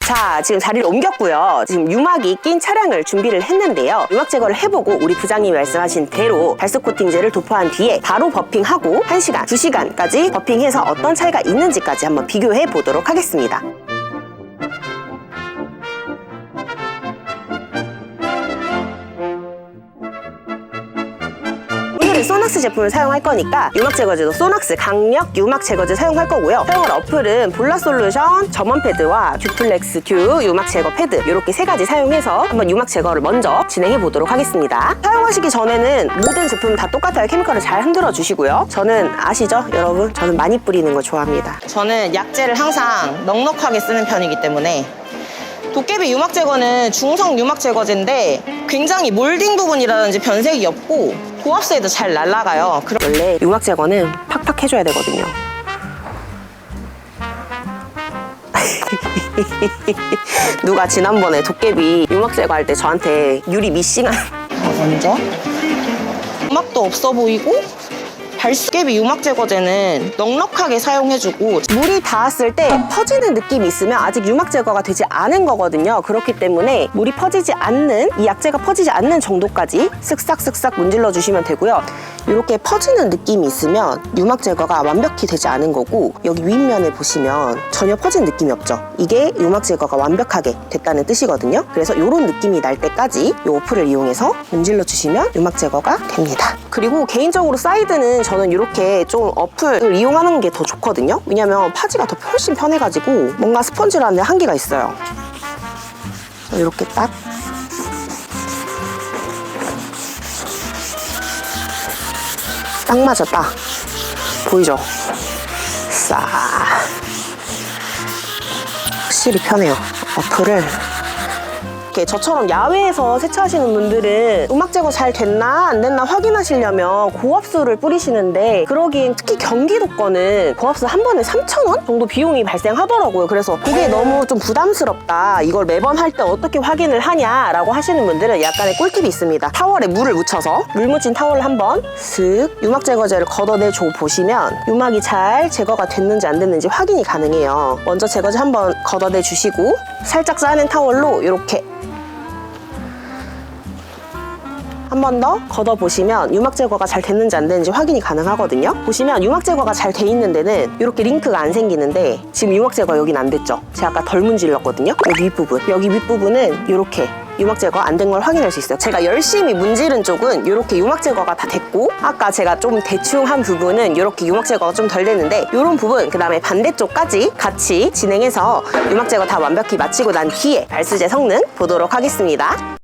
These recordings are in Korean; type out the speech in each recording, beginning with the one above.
자, 지금 자리를 옮겼고요. 지금 유막이 낀 차량을 준비를 했는데요. 유막 제거를 해보고 우리 부장님이 말씀하신 대로 발수 코팅제를 도포한 뒤에 바로 버핑하고 1시간, 2시간까지 버핑해서 어떤 차이가 있는지까지 한번 비교해 보도록 하겠습니다. 소낙스 제품을 사용할 거니까 유막 제거제도 소낙스 강력 유막 제거제 사용할 거고요. 사용할 어플은 볼라솔루션 점원 패드와 듀플렉스 듀 유막 제거 패드 이렇게 세 가지 사용해서 한번 유막 제거를 먼저 진행해 보도록 하겠습니다. 사용하시기 전에는 모든 제품 다 똑같아요. 케미컬을 잘 흔들어 주시고요. 저는 아시죠 여러분? 저는 많이 뿌리는 거 좋아합니다. 저는 약재를 항상 넉넉하게 쓰는 편이기 때문에 도깨비 유막 제거는 중성 유막 제거제인데 굉장히 몰딩 부분이라든지 변색이 없고 고압수에도 잘 날아가요. 원래 유막 제거는 팍팍 해줘야 되거든요. 누가 지난번에 도깨비 유막 제거할 때 저한테 유리 미싱한 먼저 음악도 없어 보이고 발수깨비 유막 제거제는 넉넉하게 사용해주고 물이 닿았을 때 퍼지는 느낌이 있으면 아직 유막 제거가 되지 않은 거거든요. 그렇기 때문에 물이 퍼지지 않는, 이 약재가 퍼지지 않는 정도까지 쓱싹쓱싹 문질러 주시면 되고요. 이렇게 퍼지는 느낌이 있으면 유막 제거가 완벽히 되지 않은 거고, 여기 윗면에 보시면 전혀 퍼진 느낌이 없죠. 이게 유막 제거가 완벽하게 됐다는 뜻이거든요. 그래서 이런 느낌이 날 때까지 이 어플을 이용해서 문질러 주시면 유막 제거가 됩니다. 그리고 개인적으로 사이드는 저는 이렇게 좀 어플을 이용하는 게 더 좋거든요. 왜냐면 파지가 더 훨씬 편해가지고 뭔가 스펀지라는 한계가 있어요. 이렇게 딱 맞아, 딱 보이죠? 싹 확실히 편해요. 어플을 이렇게 저처럼 야외에서 세차하시는 분들은 음악 제거 잘 됐나 안 됐나 확인하시려면 고압수를 뿌리시는데, 그러기엔 특히 경기도 거는 고압수 한 번에 3,000원 정도 비용이 발생하더라고요. 그래서 그게 너무 좀 부담스럽다, 이걸 매번 할 때 어떻게 확인을 하냐라고 하시는 분들은 약간의 꿀팁이 있습니다. 타월에 물을 묻혀서 물 묻힌 타월을 한번 슥 유막 제거제를 걷어내 줘 보시면 유막이 잘 제거가 됐는지 안 됐는지 확인이 가능해요. 먼저 제거제 한번 걷어내 주시고 살짝 싸낸 타월로 이렇게 한 번 더 걷어보시면 유막 제거가 잘 됐는지 안 됐는지 확인이 가능하거든요. 보시면 유막 제거가 잘 돼 있는 데는 이렇게 링크가 안 생기는데, 지금 유막 제거 여긴 안 됐죠? 제가 아까 덜 문질렀거든요. 여기 윗부분, 여기 윗부분은 이렇게 유막 제거 안 된 걸 확인할 수 있어요. 제가 열심히 문지른 쪽은 이렇게 유막 제거가 다 됐고, 아까 제가 좀 대충 한 부분은 이렇게 유막 제거가 좀 덜 됐는데, 이런 부분, 그 다음에 반대쪽까지 같이 진행해서 유막 제거 다 완벽히 마치고 난 뒤에 발수제 성능 보도록 하겠습니다.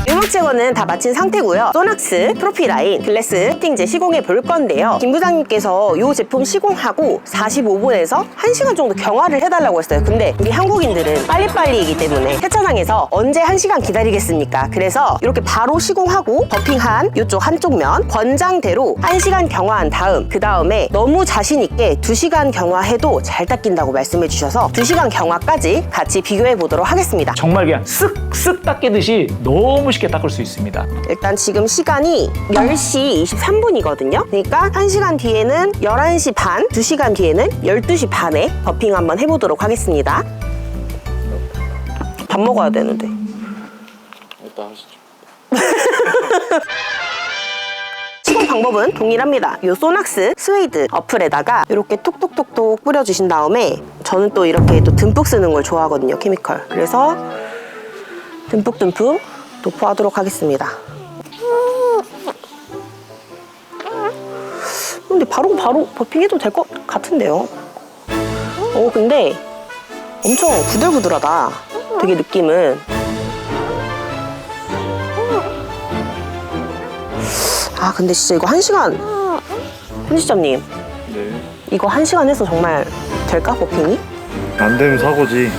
유막 제거는 다 마친 상태고요. 소낙스 프로필라인 글래스 코팅제 시공해 볼 건데요. 김 부장님께서 이 제품 시공하고 45분에서 1시간 정도 경화를 해달라고 했어요. 근데 우리 한국인들은 빨리빨리이기 때문에 세차장에서 언제 1시간 기다리겠습니까? 그래서 이렇게 바로 시공하고 버핑한 이쪽 한쪽 면 권장대로 1시간 경화한 다음, 그 다음에 너무 자신있게 2시간 경화해도 잘 닦인다고 말씀해 주셔서 2시간 경화까지 같이 비교해 보도록 하겠습니다. 정말 그냥 쓱쓱 닦이듯이 너무 쉽게 닦을 수 있습니다. 일단 지금 시간이 10시 23분이거든요. 그러니까 1시간 뒤에는 11시 반, 2시간 뒤에는 12시 반에 버핑 한번 해보도록 하겠습니다. 밥 먹어야 되는데. 일단 하시죠. 시공 방법은 동일합니다. 이 소낙스 스웨이드 어플에다가 이렇게 톡톡톡톡 뿌려주신 다음에, 저는 또 이렇게 또 듬뿍 쓰는 걸 좋아하거든요, 케미컬. 그래서 듬뿍듬뿍 도포하도록 하겠습니다. 근데 바로 버핑해도 될 것 같은데요. 근데 엄청 부들부들하다. 되게 느낌은. 근데 진짜 이거 1시간, 편집자님, 네. 이거 1시간 해서 정말 될까, 버핑이? 안 되면 사고지.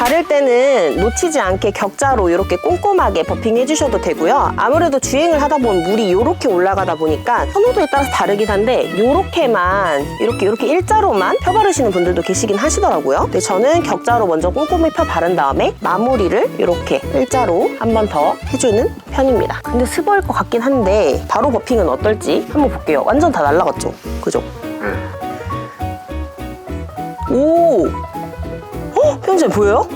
바를 때는 놓치지 않게 격자로 이렇게 꼼꼼하게 버핑 해주셔도 되고요. 아무래도 주행을 하다 보면 물이 이렇게 올라가다 보니까 선호도에 따라서 다르긴 한데 이렇게만 이렇게 일자로만 펴 바르시는 분들도 계시긴 하시더라고요. 근데 저는 격자로 먼저 꼼꼼히 펴 바른 다음에 마무리를 이렇게 일자로 한 번 더 해주는 편입니다. 근데 스버일 것 같긴 한데 바로 버핑은 어떨지 한번 볼게요. 완전 다 날라갔죠? 그죠? 오! 편집자 보여요?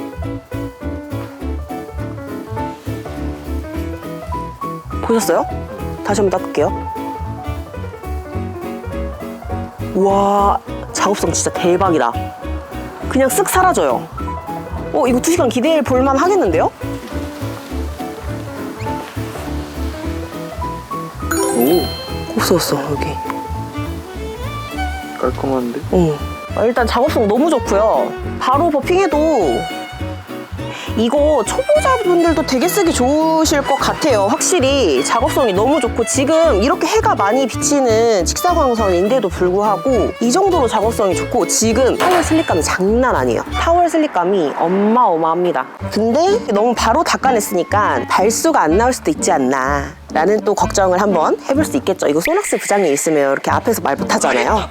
보셨어요? 다시 한번 닦을게요. 우와, 작업성 진짜 대박이다. 그냥 쓱 사라져요. 이거 2시간 기대해 볼만 하겠는데요? 오, 없어졌어, 여기. 깔끔한데? 일단 작업성 너무 좋고요. 바로 버핑해도 이거 초보자분들도 되게 쓰기 좋으실 것 같아요. 확실히 작업성이 너무 좋고 지금 이렇게 해가 많이 비치는 직사광선인데도 불구하고 이 정도로 작업성이 좋고 지금 타월 슬립감이 장난 아니에요. 타월 슬립감이 어마어마합니다. 근데 너무 바로 닦아냈으니까 발수가 안 나올 수도 있지 않나 라는 또 걱정을 한번 해볼 수 있겠죠. 이거 소낙스 부장님 있으면 이렇게 앞에서 말 못하잖아요.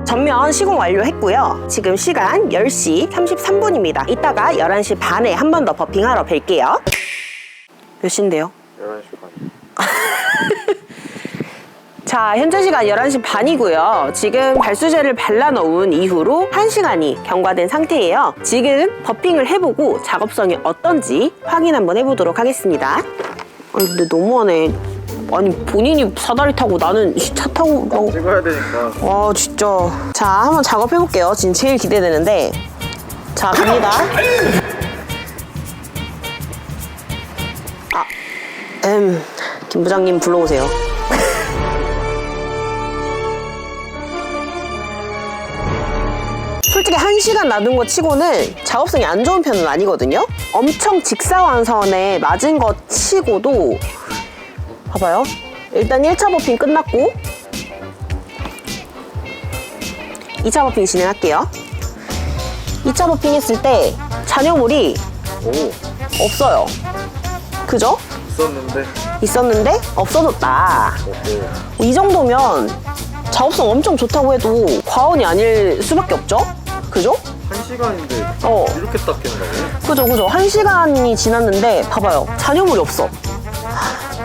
전면 시공 완료했고요. 지금 시간 10시 33분입니다. 이따가 11시 반에 한 번 더 버핑하러 뵐게요. 몇 시인데요? 11시 반. 자, 현재 시간 11시 반이고요. 지금 발수제를 발라놓은 이후로 1시간이 경과된 상태예요. 지금 버핑을 해보고 작업성이 어떤지 확인 한번 해보도록 하겠습니다. 근데 너무하네. 아니 본인이 사다리 타고 나는 차 타고 찍어야 되니까. 와 진짜. 자, 한번 작업해볼게요. 지금 제일 기대되는데. 자, 갑니다. 김 부장님 불러오세요. 솔직히 1시간 놔둔 거 치고는 작업성이 안 좋은 편은 아니거든요. 엄청 직사광선에 맞은 거 치고도 봐봐요. 일단 1차 버핑 끝났고 2차 버핑 진행할게요. 2차 버핑 했을 때 잔여물이 오, 없어요. 그죠? 있었는데 없어졌다. 이 정도면 작업성 엄청 좋다고 해도 과언이 아닐 수밖에 없죠? 그죠? 1시간인데 이렇게 닦인다고? 그죠. 1시간이 지났는데 봐봐요. 잔여물이 없어.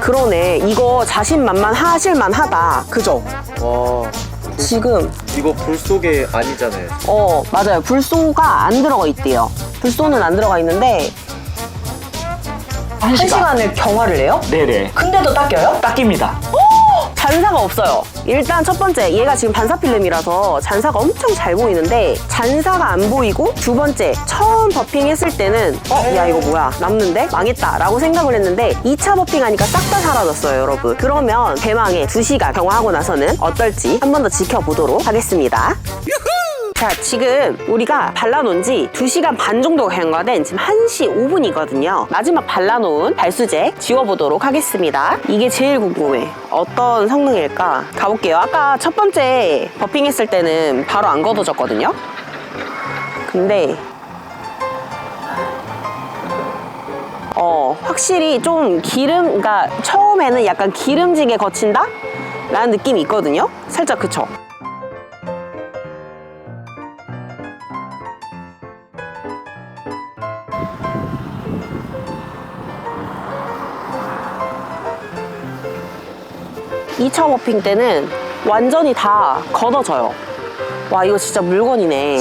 그러네. 이거 자신만만 하실만 하다. 그죠? 와, 지금 이거 불 속에 아니잖아요. 맞아요. 불소가 안 들어가 있대요. 불소는 안 들어가 있는데 1시간을 경화를 해요? 네네. 근데도 닦여요? 닦입니다. 잔사가 없어요. 일단 첫 번째, 얘가 지금 반사필름이라서 잔사가 엄청 잘 보이는데 잔사가 안 보이고, 두 번째, 처음 버핑했을 때는 야 이거 뭐야 남는데? 망했다 라고 생각을 했는데 2차 버핑하니까 싹 다 사라졌어요, 여러분. 그러면 대망의 2시간 경화하고 나서는 어떨지 한 번 더 지켜보도록 하겠습니다. 자, 지금 우리가 발라놓은 지 2시간 반 정도가 경과된 지금 1시 5분이거든요. 마지막 발라놓은 발수제 지워보도록 하겠습니다. 이게 제일 궁금해. 어떤 성능일까? 가볼게요. 아까 첫 번째 버핑했을 때는 바로 안 걷어졌거든요. 근데 확실히 좀 그러니까 처음에는 약간 기름지게 거친다? 라는 느낌이 있거든요. 살짝 그쵸? 이 차 버핑 때는 완전히 다 걷어져요. 와, 이거 진짜 물건이네.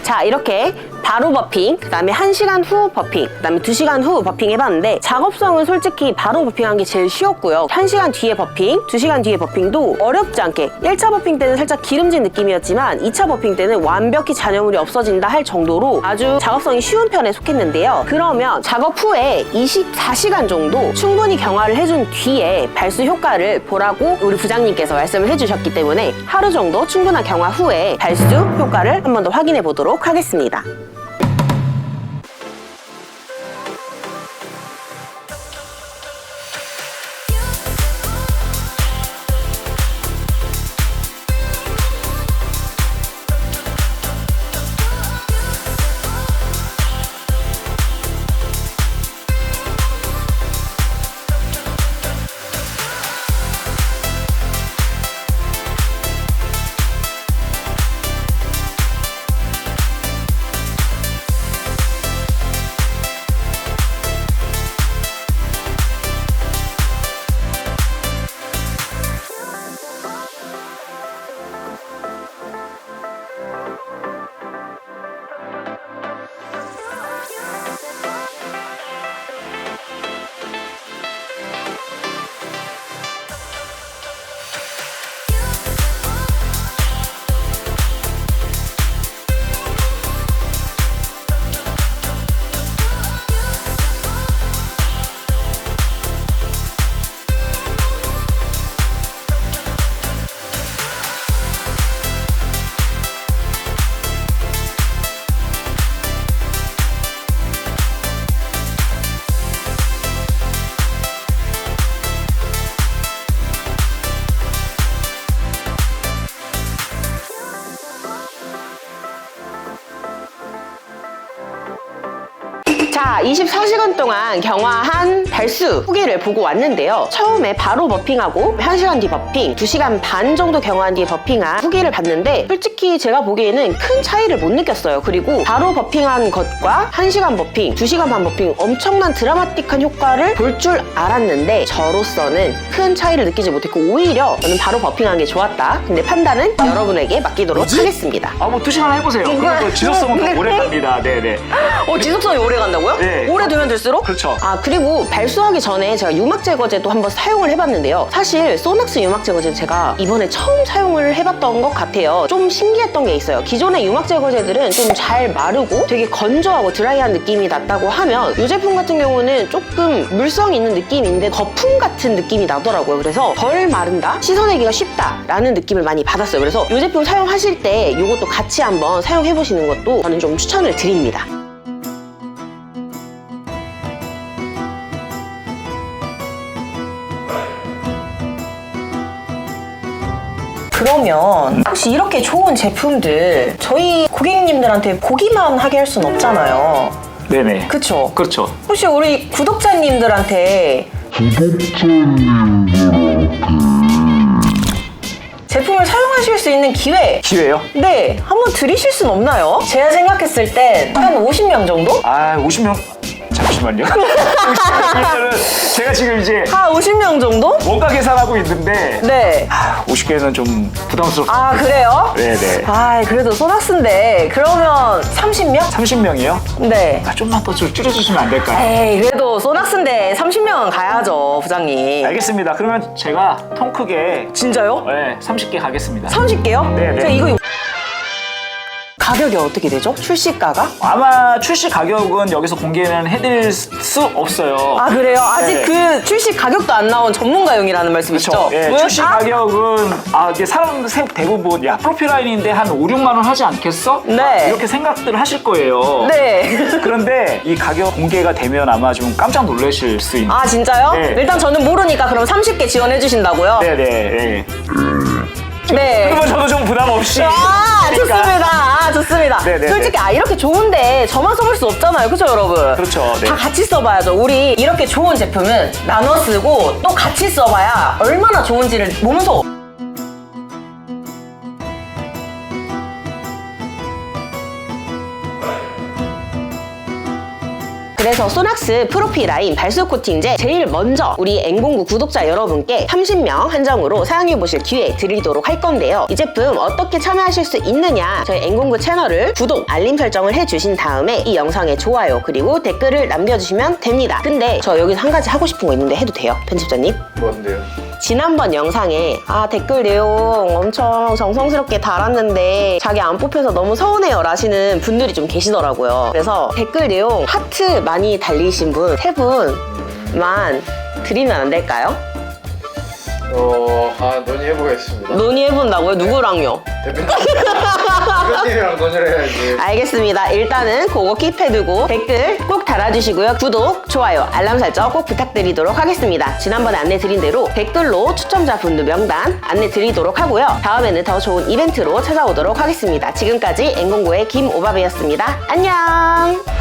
자, 이렇게 바로 버핑, 그다음에 1시간 후 버핑, 그다음에 2시간 후 버핑 해봤는데 작업성은 솔직히 바로 버핑한 게 제일 쉬웠고요. 1시간 뒤에 버핑, 2시간 뒤에 버핑도 어렵지 않게 1차 버핑 때는 살짝 기름진 느낌이었지만 2차 버핑 때는 완벽히 잔여물이 없어진다 할 정도로 아주 작업성이 쉬운 편에 속했는데요. 그러면 작업 후에 24시간 정도 충분히 경화를 해준 뒤에 발수 효과를 보라고 우리 부장님께서 말씀을 해주셨기 때문에 하루 정도 충분한 경화 후에 발수 효과를 한 번 더 확인해 보도록 하겠습니다. 자, 24시간 동안 경화한 발수 후기를 보고 왔는데요. 처음에 바로 버핑하고 1시간 뒤 버핑, 2시간 반 정도 경화한 뒤에 버핑한 후기를 봤는데 솔직히 제가 보기에는 큰 차이를 못 느꼈어요. 그리고 바로 버핑한 것과 1시간 버핑, 2시간 반 버핑 엄청난 드라마틱한 효과를 볼 줄 알았는데 저로서는 큰 차이를 느끼지 못했고 오히려 저는 바로 버핑한 게 좋았다. 근데 판단은 여러분에게 맡기도록 하겠습니다. 뭐 2시간 해보세요. 그리고 지속성은 더 오래 갑니다. 네네. 지속성이 오래 간다고요? 네. 오래 두면 될수록? 그렇죠. 그리고 발수하기 전에 제가 유막 제거제도 한번 사용을 해봤는데요. 사실 소낙스 유막 제거제 제가 이번에 처음 사용을 해봤던 것 같아요. 좀 신기했던 게 있어요. 기존의 유막 제거제들은 좀 잘 마르고 되게 건조하고 드라이한 느낌이 났다고 하면 이 제품 같은 경우는 조금 물성이 있는 느낌인데 거품 같은 느낌이 나더라고요. 그래서 덜 마른다? 씻어내기가 쉽다라는 느낌을 많이 받았어요. 그래서 이 제품 사용하실 때 이것도 같이 한번 사용해보시는 것도 저는 좀 추천을 드립니다. 그러면 혹시 이렇게 좋은 제품들 저희 고객님들한테 보기만 하게 할 순 없잖아요. 네네. 그쵸? 그렇죠. 혹시 우리 구독자님들한테 제품을 사용하실 수 있는 기회요? 네, 한번 드리실 순 없나요? 제가 생각했을 땐 한 50명 정도? 50명? 잠시만요. 50명이면은 제가 지금 이제 한 50명 정도? 원가 계산하고 있는데 네. 50개는 좀 부담스럽습니다. 그래요? 네네. 그래도 소낙스인데 그러면 30명? 30명이요? 네. 좀만 더 줄여주시면 안 될까요? 에이, 그래도 소낙스인데 30명은 가야죠, 부장님. 알겠습니다. 그러면 제가 통 크게 진짜요? 30개 가겠습니다. 30개요? 네네. 제가 이거 가격이 어떻게 되죠? 출시가가? 아마 출시 가격은 여기서 공개는 해드릴 수 없어요. 그래요? 아직 네. 그 출시 가격도 안 나온 전문가용이라는 말씀이시죠? 그렇죠. 예, 출시 가격은 이게 사람 대부분 프로필라인인데 한 5, 6만 원 하지 않겠어? 네. 이렇게 생각들을 하실 거예요. 네. 그런데 이 가격 공개가 되면 아마 좀 깜짝 놀라실 수 있는. 진짜요? 네. 일단 저는 모르니까 그럼 30개 지원해 주신다고요? 네네. 네. 그러면 저도 좀 부담 없이. 좋습니다. 좋습니다. 네네네. 솔직히 이렇게 좋은데 저만 써볼 수 없잖아요. 그죠, 여러분? 그렇죠. 네. 다 같이 써봐야죠. 우리 이렇게 좋은 제품은 나눠 쓰고 또 같이 써봐야 얼마나 좋은지를 몸소 그래서 소낙스 프로필 라인 발수 코팅제 제일 먼저 우리 N09 구독자 여러분께 30명 한정으로 사용해보실 기회 드리도록 할 건데요. 이 제품 어떻게 참여하실 수 있느냐, 저희 N09 채널을 구독, 알림 설정을 해주신 다음에 이 영상에 좋아요 그리고 댓글을 남겨주시면 됩니다. 근데 저 여기서 한 가지 하고 싶은 거 있는데 해도 돼요? 편집자님? 뭔데요? 지난번 영상에 댓글 내용 엄청 정성스럽게 달았는데 자기 안 뽑혀서 너무 서운해요 라시는 분들이 좀 계시더라고요. 그래서 댓글 내용 하트 많이 달리신 분 3분만 드리면 안 될까요? 논의해보겠습니다. 논의해본다고요? 누구랑요? 대표님이랑 논의를 해야지. 알겠습니다. 일단은 그거 킵해두고 댓글 꼭 달아주시고요. 구독, 좋아요, 알람 설정 꼭 부탁드리도록 하겠습니다. 지난번에 안내드린 대로 댓글로 추첨자분들 명단 안내드리도록 하고요. 다음에는 더 좋은 이벤트로 찾아오도록 하겠습니다. 지금까지 N09의 김오바베였습니다. 안녕!